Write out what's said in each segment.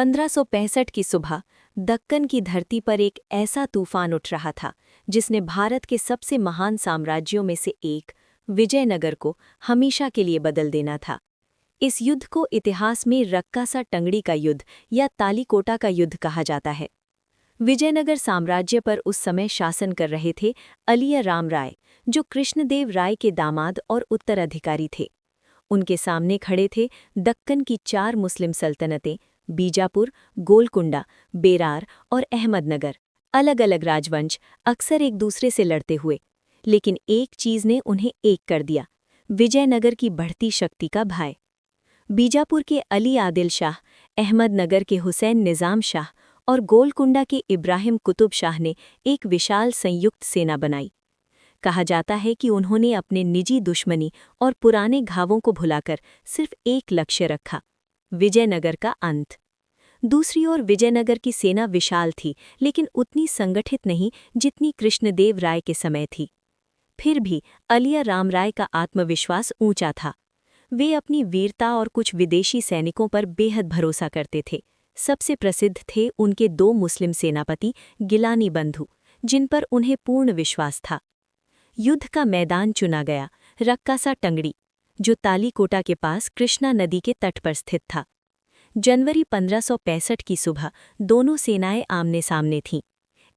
1565 की सुबह दक्कन की धरती पर एक ऐसा तूफान उठ रहा था जिसने भारत के सबसे महान साम्राज्यों में से एक विजयनगर को हमेशा के लिए बदल देना था। इस युद्ध को इतिहास में रक्कासा टंगड़ी का युद्ध या तालीकोटा का युद्ध कहा जाता है। विजयनगर साम्राज्य पर उस समय शासन कर रहे थे अलिया राम राय, जो कृष्णदेव राय के दामाद और उत्तराधिकारी थे। उनके सामने खड़े थे दक्कन की 4 मुस्लिम सल्तनतें, बीजापुर, गोलकुंडा, बेरार और अहमदनगर। अलग अलग राजवंश अक्सर एक दूसरे से लड़ते हुए, लेकिन एक चीज ने उन्हें एक कर दिया: विजयनगर की बढ़ती शक्ति का भय। बीजापुर के अली आदिल शाह, अहमदनगर के हुसैन निज़ाम शाह और गोलकुंडा के इब्राहिम कुतुब शाह ने एक विशाल संयुक्त सेना बनाई। कहा जाता है कि उन्होंने अपने निजी दुश्मनी और पुराने घावों को भुलाकर सिर्फ एक लक्ष्य रखा: विजयनगर का अंत। दूसरी ओर विजयनगर की सेना विशाल थी, लेकिन उतनी संगठित नहीं जितनी कृष्णदेव राय के समय थी। फिर भी अलिया राम राय का आत्मविश्वास ऊंचा था। वे अपनी वीरता और कुछ विदेशी सैनिकों पर बेहद भरोसा करते थे। सबसे प्रसिद्ध थे उनके 2 मुस्लिम सेनापति गिलानी बंधु, जिन पर उन्हें पूर्ण विश्वास था। युद्ध का मैदान चुना गया रक्कासा टंगड़ी, जो तालीकोटा के पास कृष्णा नदी के तट पर स्थित था। जनवरी 1565 की सुबह दोनों सेनाएं आमने सामने थीं।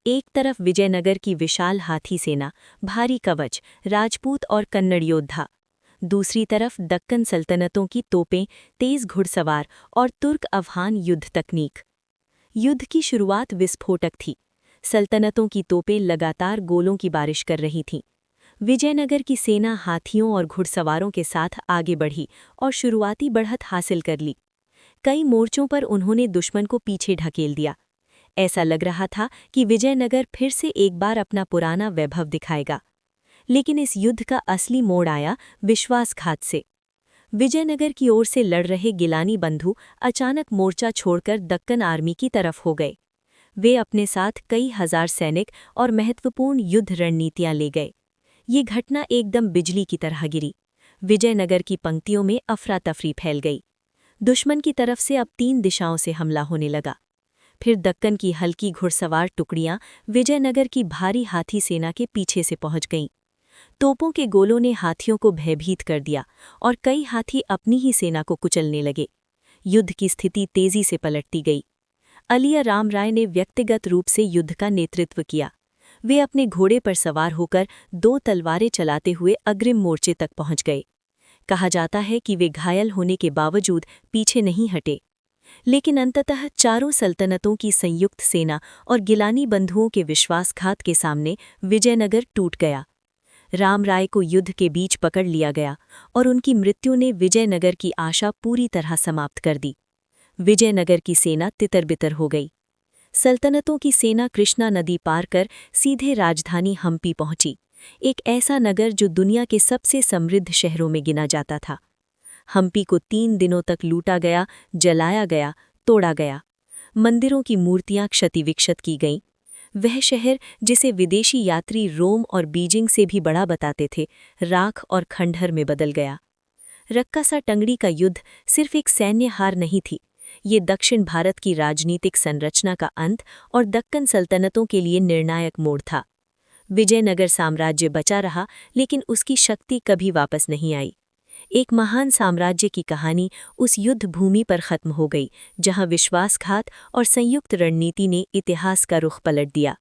एक तरफ विजयनगर की विशाल हाथी सेना, भारी कवच, राजपूत और कन्नड़ योद्धा। दूसरी तरफ दक्कन सल्तनतों की तोपें, तेज घुड़सवार और तुर्क अफ़गान युद्ध तकनीक। युद्ध की शुरुआत विस्फोटक थी। सल्तनतों की तोपें लगातार गोलों की बारिश कर रही थीं। विजयनगर की सेना हाथियों और घुड़सवारों के साथ आगे बढ़ी और शुरुआती बढ़त हासिल कर ली। कई मोर्चों पर उन्होंने दुश्मन को पीछे ढकेल दिया। ऐसा लग रहा था कि विजयनगर फिर से एक बार अपना पुराना वैभव दिखाएगा। लेकिन इस युद्ध का असली मोड़ आया विश्वासघात से। विजयनगर की ओर से लड़ रहे गिलानी बंधु अचानक मोर्चा छोड़कर दक्कन आर्मी की तरफ हो गए। वे अपने साथ कई हजार सैनिक और महत्वपूर्ण युद्ध रणनीतियां ले गए। ये घटना एकदम बिजली की तरह गिरी। विजयनगर की पंक्तियों में अफरा तफरी फैल गई। दुश्मन की तरफ से अब 3 दिशाओं से हमला होने लगा। फिर दक्कन की हल्की घुड़सवार टुकड़ियां विजयनगर की भारी हाथी सेना के पीछे से पहुंच गईं। तोपों के गोलों ने हाथियों को भयभीत कर दिया और कई हाथी अपनी ही सेना को कुचलने लगे। युद्ध की स्थिति तेजी से पलटती गई। अलिया राम राय ने व्यक्तिगत रूप से युद्ध का नेतृत्व किया। वे अपने घोड़े पर सवार होकर 2 तलवारें चलाते हुए अग्रिम मोर्चे तक पहुंच गए। कहा जाता है कि वे घायल होने के बावजूद पीछे नहीं हटे। लेकिन अंततः चारों सल्तनतों की संयुक्त सेना और गिलानी बंधुओं के विश्वासघात के सामने विजयनगर टूट गया। राम राय को युद्ध के बीच पकड़ लिया गया और उनकी मृत्यु ने विजयनगर की आशा पूरी तरह समाप्त कर दी। विजयनगर की सेना तितर-बितर हो गई। सल्तनतों की सेना कृष्णा नदी पार कर सीधे राजधानी हम्पी पहुंची, एक ऐसा नगर जो दुनिया के सबसे समृद्ध शहरों में गिना जाता था। हम्पी को 3 दिनों तक लूटा गया, जलाया गया, तोड़ा गया। मंदिरों की मूर्तियां क्षतिविक्षत की गईं। वह शहर जिसे विदेशी यात्री रोम और बीजिंग से भी बड़ा बताते थे, राख और खंडहर में बदल गया। रक्कासा टंगड़ी का युद्ध सिर्फ एक सैन्य हार नहीं थी, ये दक्षिण भारत की राजनीतिक संरचना का अंत और दक्कन सल्तनतों के लिए निर्णायक मोड़ था। विजयनगर साम्राज्य बचा रहा, लेकिन उसकी शक्ति कभी वापस नहीं आई। एक महान साम्राज्य की कहानी उस युद्ध भूमि पर खत्म हो गई, जहां विश्वासघात और संयुक्त रणनीति ने इतिहास का रुख पलट दिया।